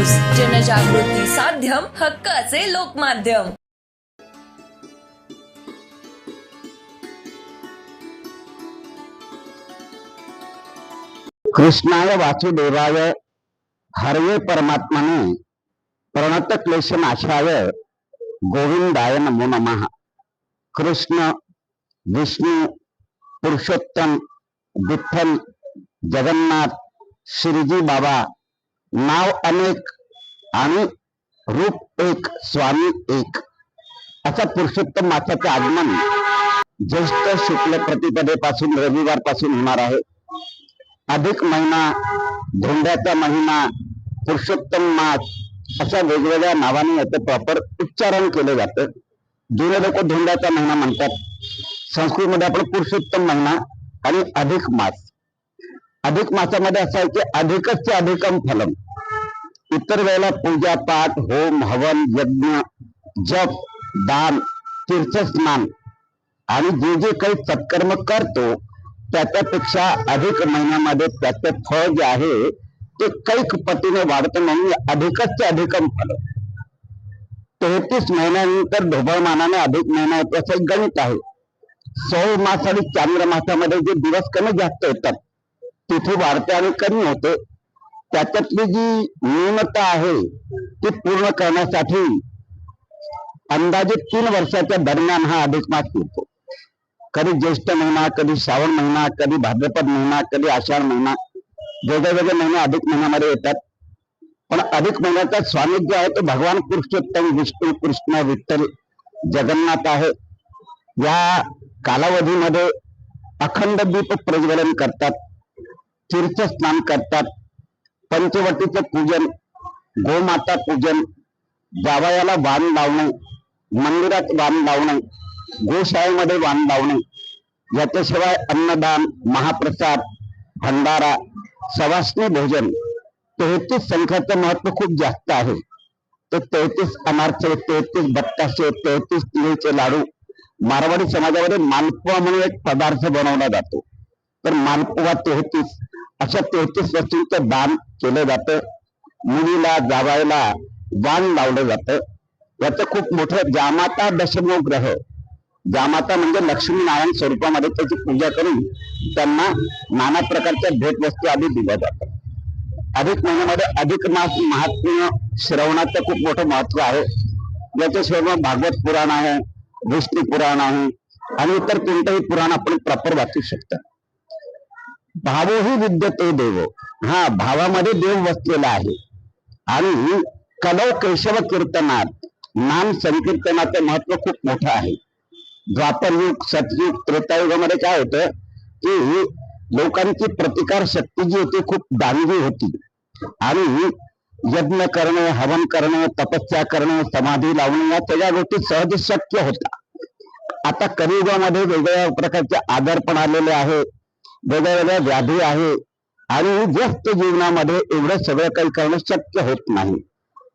News, जनजागृती साध्यम, हक्काचे लोकमाध्यम। कृष्णाय वासुदेवाय हरये परमात्मने प्रणत क्लेशनाशाय गोविंदाय नमो नमः। कृष्ण, विष्णू, पुरुषोत्तम, विठ्ठल, जगन्नाथ, श्रीजी बाबा, नाव अनेक आणि रूप एक, स्वामी एक, असा पुरुषोत्तम मासाचे आगमन ज्येष्ठ शुक्ल प्रतिपदेपासून रविवार पासून होणार आहे। अधिक महिना, धोंड्याचा महिना, पुरुषोत्तम मास अशा वेगवेगळ्या नावाने याचं प्रॉपर उच्चारण केलं जातं। जुने लोक धोंड्याचा महिना म्हणतात, संस्कृतमध्ये आपण पुरुषोत्तम महिना आणि अधिक मास। अधिक मासामध्ये असं आहे की अधिकच अधिकम फलम। इतर वेळेला पूजा पाठ, होम हवन, यज्ञ, जप, दान, तीर्थस्नान आणि जे जे काही सत्कर्म करतो त्याच्यापेक्षा अधिक महिन्यामध्ये त्याचं फळ जे आहे ते कैक पटीने वाढतं, म्हणून अधिकच अधिकम फल। 33 महिन्यानंतर ढोबळमानाने अधिक महिना येतो असं एक गणित आहे। सौर मास आणि चांद्र मासामध्ये जे दिवस कमी जास्त येतात तिथे वाढते आणि कमी होते। त्याच्यातली जी न्यूनता आहे ती पूर्ण करण्यासाठी अंदाजे 3 वर्षाच्या दरम्यान हा अधिक मास येतो। कधी ज्येष्ठ महिना, कधी श्रावण महिना, कधी भाद्रपद महिना, कधी आषाढ महिना, वेगवेगळे महिने अधिक महिन्यामध्ये येतात। पण अधिक महिन्याचा स्वामी जो आहे तो भगवान पुरुषोत्तम, विष्णू, कृष्ण, विठ्ठल, जगन्नाथ आहे। या कालावधीमध्ये अखंड दीप प्रज्वलन करतात, तीर्थस्नान करतात, पंचवटीचं पूजन, गोमाता पूजन, जावयाला वाण लावणे, मंदिरात वाण लावणे, गोशाळेमध्ये वाण लावणे, याच्याशिवाय अन्नदान, महाप्रसाद, भंडारा, सवासनी भोजन, 33 संख्याचं महत्व खूप जास्त आहे। ते 33 अनारचे, 33 बत्ताशे, 33 तिळीचे लाडू, मारवाडी समाजामध्ये मालपुवा म्हणून एक पदार्थ बनवला जातो। तर मालपुवा 33 अशा 33 वस्तूंचं दान केलं जातं। मुलीला, जावयाला वाण लावलं जातं। याचं खूप मोठं जामाता दशमो ग्रह, जामाता म्हणजे लक्ष्मीनारायण स्वरूपामध्ये त्याची पूजा करून त्यांना नाना प्रकारच्या भेटवस्तू आधी दिल्या जातात। अधिक महिन्यामध्ये अधिक मास महात्म्य श्रवणाचं खूप मोठं महत्व आहे। याच्याशिवाय भागवत पुराण आहे, विष्णू पुराण आहे आणि इतर कोणतंही पुराण आपण प्रॉपर वाचू शकता। भावोही विद्यते देव, हा भावामध्ये देव वसलेला आहे। आणि कलौ केशव कीर्तनात नाम संकीर्तनाचं महत्व खूप मोठं आहे। द्वापरयुग, सतयुग, त्रेतायुगामध्ये काय होतं की लोकांची प्रतिकार शक्ती जी होती खूप दांडगी होती आणि यज्ञ करणे, हवन करणे, तपस्या करणे, समाधी लावणे या सगळ्या गोष्टी सहज शक्य होता। आता कलियुगामध्ये वेगवेगळ्या प्रकारचे आजारपण आलेले आहे, वेगवेगळ्या व्याधी आहे आणि व्यस्त जीवनामध्ये एवढं सगळं काही करणं शक्य होत नाही।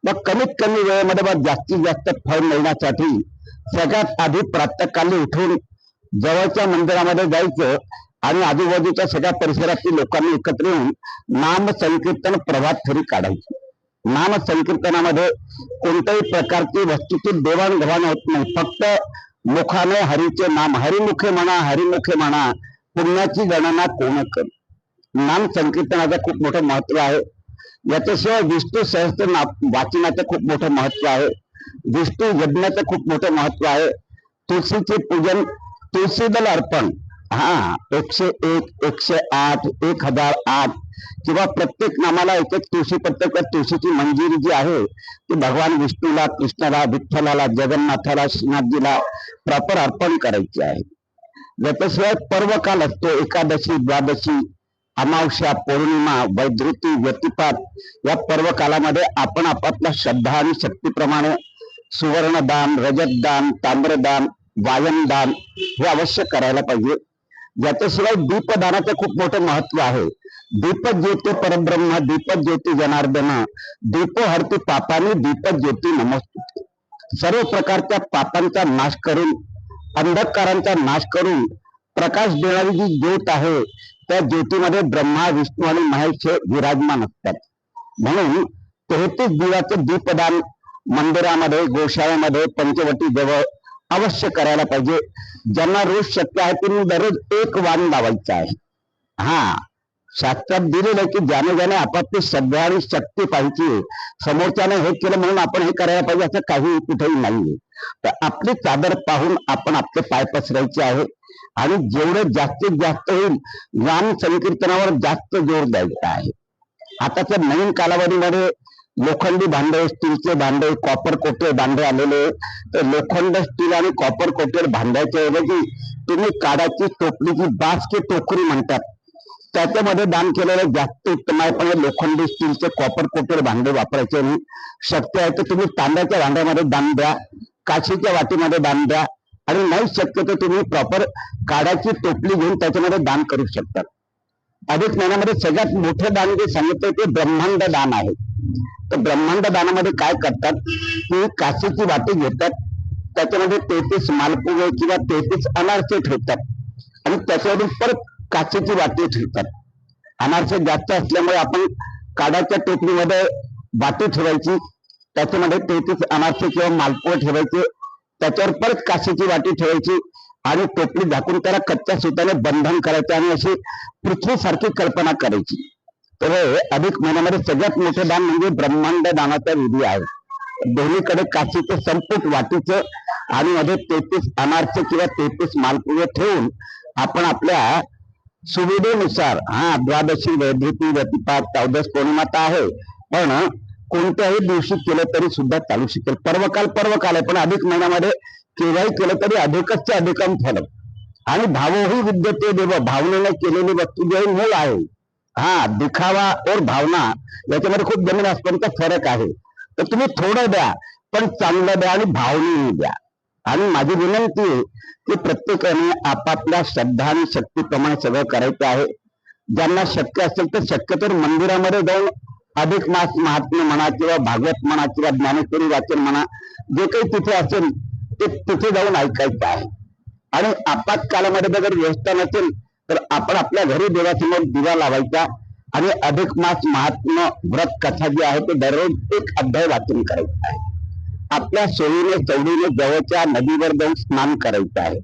मग कमीत कमी वेळेमध्ये जास्तीत जास्त फळ मिळण्यासाठी सगळ्यात आधी प्रातःकाली उठून जवळच्या मंदिरामध्ये जायचं आणि आजूबाजूच्या सगळ्या परिसरातील लोकांनी एकत्र येऊन नाम संकीर्तन प्रभात फेरी काढायची। नाम संकीर्तनामध्ये कोणत्याही प्रकारची वस्तूची देवाणघेवाण होत नाही, फक्त मुखाने हरीचे नाम, हरिमुखे म्हणा, हरिमुखे म्हणा, पुण्याची गणना कोण कर। नाम संकीर्तनाचं खूप मोठं महत्व आहे। याच्याशिवाय विष्णू सहस्त्र वाचनाचं खूप मोठं महत्व आहे। विष्णू यज्ञाचं खूप मोठं महत्व आहे। तुळशीचे पूजन, तुळशीदल अर्पण, 101, 108, 1008 किंवा प्रत्येक नामाला एक एक तुळशीपत्र, तुळशीची मंजिरी जी आहे ती भगवान विष्णूला, कृष्णाला, विठ्ठलाला, जगन्नाथाला, श्रीनाथजीला प्रॉपर अर्पण करायची आहे। याच्याशिवाय पर्वकाल असतो, एकादशी, द्वादशी, अमावस्या, पौर्णिमा, वैधृती, व्यतिपात या पर्व कालामध्ये आपण आपापल्या श्रद्धा आणि शक्तीप्रमाणे सुवर्णदान, रजतदान, ताम्रदान, वायनदान हे अवश्य करायला पाहिजे। याच्याशिवाय दीपदानाचं खूप मोठं महत्व आहे। दीप ज्योती परब्रह्म, दीप ज्योती जनार्दन, दीपो हरती पापानी, दीप ज्योती नमोस्तुते। सर्व प्रकारच्या पापांचा नाश करून, अंधकारांचा नाश करून प्रकाश देणारी जी ज्योत आहे त्या ज्योतीमध्ये ब्रह्मा, विष्णू आणि महेश हे विराजमान असतात। म्हणून 33 दिवाचं दीपदान मंदिरामध्ये, गोशाळेमध्ये, पंचवटी जवळ अवश्य करायला पाहिजे. ज्यांना रोज शक्य आहे त्यांनी दररोज एक वाण लावायचं आहे. हा, शास्त्रात दिलेलं आहे की ज्याने ज्याने आपापली श्रद्धा आणि शक्ती पाहिजे. समोरच्याने हे केलं म्हणून आपण हे करायला पाहिजे असं काही कुठेही नाहीये. तर आपली चादर पाहून आपण आपले पाय पसरायचे आहे आणि जेवढं जास्तीत जास्त होईल नाम संकीर्तनावर जास्त जोर द्यायचा आहे. आताच्या नवीन कालावधीमध्ये लोखंडी भांडे, स्टीलचे भांडे, कॉपर कोटेड भांडे आलेले. तर लोखंड, स्टील आणि कॉपर कोटेड भांड्याच्या ऐवजी तुम्ही काडाची टोपलीची बास्के टोकरी म्हणतात त्याच्यामध्ये दान केलेलं जास्त उत्तम आहे. पण लोखंडी, स्टीलचे, कॉपर कोटेड भांडे वापरायचे नाही. शक्य आहे तर तुम्ही तांब्याच्या भांड्यामध्ये दान द्या, काचेच्या वाटीमध्ये दान द्या आणि नाही शक्य तर तुम्ही प्रॉपर काडाची टोपली घेऊन त्याच्यामध्ये दान करू शकता. अधिक महिन्यामध्ये सगळ्यात मोठं दान जे सांगितलं ते ब्रह्मांड दान आहे. तर ब्रह्मांड दानामध्ये काय करतात की काचेची वाटी घेतात, त्याच्यामध्ये 33 मालपुवे किंवा 33 अनारसे ठेवतात आणि त्याच्यावरून परत काचेची वाटी ठेवतात. अनारसे जास्त असल्यामुळे आपण काडाच्या टोपलीमध्ये वाटी ठेवायची, त्याच्यामध्ये 33 अनारसे किंवा मालपुवे ठेवायचे, त्याच्यावर परत काचेची वाटी ठेवायची आणि टोपली झाकून त्याला कच्च्या सुताने बंधन करायचे आणि अशी पृथ्वीसारखी कल्पना करायची. तर अधिक महिन्यामध्ये सगळ्यात मोठं दान म्हणजे ब्रह्मांड दानाचा विधी आहे. दोन्हीकडे काचेचं संपूट वाटीचं आणि मध्ये 33 अनारसे किंवा 33 मालपुवे ठेवून आपण आपल्या सुविधेनुसार, द्वादशी, वैद्यती, व्यतिपात, 14 पौर्णिमाता आहे पण कोणत्याही दिवशी केलं तरी सुद्धा चालू शकेल. पर्वकाल आहे पण अधिक महिन्यामध्ये केव्हाही केलं तरी अधिकच अधिकम फल. आणि भावोही विद्यते देव, भावनेने केलेली वस्तू जे मूळ आहे. दिखावा और भावना याच्यामध्ये खूप जमीन आसमानचा फरक आहे. तर तुम्ही थोडं द्या पण चांगलं द्या आणि भावनेने द्या. आणि माझी विनंती आहे की प्रत्येकाने आपापल्या श्रद्धा आणि शक्तीप्रमाणे सगळं करायचं आहे. ज्यांना शक्य असेल तर शक्यतो मंदिरामध्ये जाऊन अधिक मास महात्म्य म्हणा किंवा भागवत म्हणा किंवा ज्ञानेश्वरी वाचन म्हणा, जे काही तिथे असेल ते तिथे जाऊन ऐकायचं आहे. आणि आपत्कालामध्ये जर व्यवस्था नसेल तर आपण आपल्या घरी देवासमोर दिवा लावायचा आणि अधिक मास महात्म्य व्रत कथा जी आहे ते दररोज एक अध्याय वाचन करायचं आहे. आपल्या सोयीने सवडीने जवळच्या नदीवर जाऊन स्नान करायचं आहे.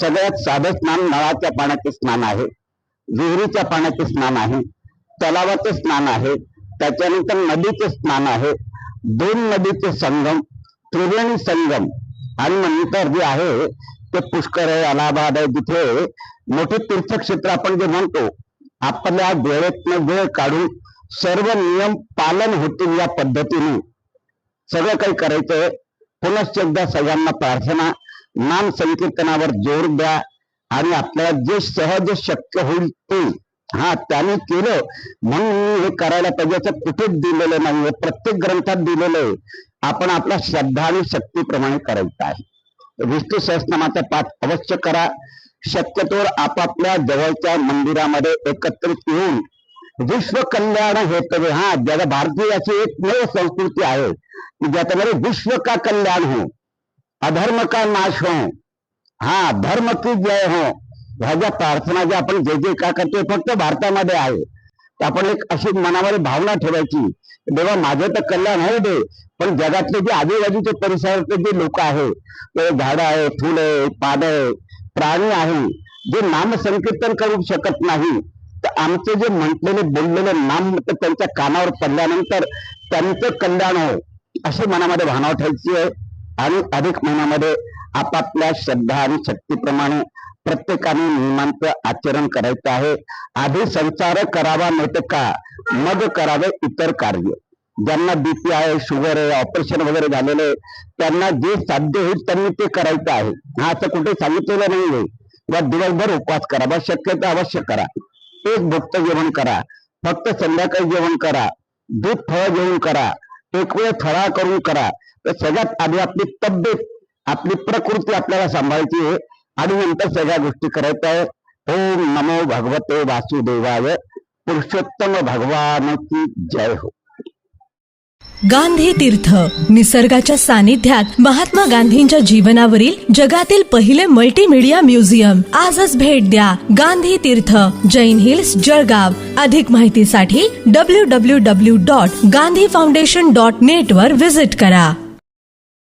सगळ्यात साधं स्नान नळाच्या पाण्याचे स्नान आहे, विहिरीच्या पाण्याचे स्नान आहे, तलावाचे स्नान आहे, त्याच्यानंतर नदीचे स्नान आहे, 2 नदीचे संगम, त्रिवेणी संगम आणि नंतर जे आहे ते पुष्कर आहे, अलाहाबाद आहे, जिथे मोठे तीर्थक्षेत्र आपण जे म्हणतो. आपल्या वेळेतनं वेळ काढून सर्व नियम पालन होतील या पद्धतीने सगळं काही करायचंय. पुनश्च एकदा सगळ्यांना प्रार्थना, नाम संकीर्तनावर जोर द्या आणि आपल्याला जे सहज शक्य होईल ते त्याने केलं म्हणून हे करायला पाहिजे असं कुठेच दिलेलं नाहीये. प्रत्येक ग्रंथात दिलेलं आहे. आपण आपल्या श्रद्धा आणि शक्तीप्रमाणे करायचं आहे. विष्णू सहस्रनामाचा पाठ अवश्य करा. शक्यतोवर आपापल्या जवळच्या मंदिरामध्ये एकत्रित येऊन विश्व कल्याण हेतवे, ज्याला भारतीय अशी एक नव संस्कृती आहे की ज्याच्यामध्ये विश्व का कल्याण हो, अधर्म का नाश हो, धर्म की जय हो, ह्या प्रार्थना ज्या आपण जे का करतोय फक्त भारतामध्ये आहे. तर आपण एक अशी मनामध्ये भावना ठेवायची, देवा माझं तर कल्याण होऊ दे पण जगातले जे आजूबाजूचे परिसरातले जे लोक आहे, ते झाडं आहे, फुलं आहे, पानं आहे, प्राणी आहे, जे नाम संकीर्तन करू शकत नाही, तर आमचे जे म्हटलेले बोललेले नाम त्यांच्या कानावर पडल्यानंतर त्यांचं कल्याण हो अशी मनामध्ये भावना ठेवायची आहे. आणि अधिक महिन्यामध्ये आपापल्या श्रद्धा आणि शक्तीप्रमाणे प्रत्येकाने नियमांचं आचरण करायचं आहे. आधी संसार करावा नाही का मग करावे इतर कार्य. ज्यांना बीपी आहे, शुगर आहे, ऑपरेशन वगैरे झालेलं आहे, त्यांना जे साध्य होईल त्यांनी ते करायचं आहे. असं कुठे सांगितलेलं नाहीये. किंवा दिवसभर उपवास करा, बस शक्य तर अवश्य करा. एक भुक्त जेवण करा, फक्त संध्याकाळी जेवण करा, दूध फळ जेवण करा, एक वेळ फराळ करून करा. तर सगळ्यात आधी आपली तब्येत, आपली प्रकृती आपल्याला सांभाळायची आहे आणि नंतर सगळ्या गोष्टी करायच्या आहे. ओम नमो भगवते वासुदेवाय. पुरुषोत्तम भगवान की जय हो. गांधी तीर्थ, निसर्गाच्या सानिध्यात महात्मा गांधींच्या जीवनावरील जगातील पहिले मल्टीमीडिया म्युझियम. आजच भेट द्या. गांधी तीर्थ, जैन हिल्स, जळगाव. अधिक माहितीसाठी www.gandhifoundation.net वर व्हिजिट करा.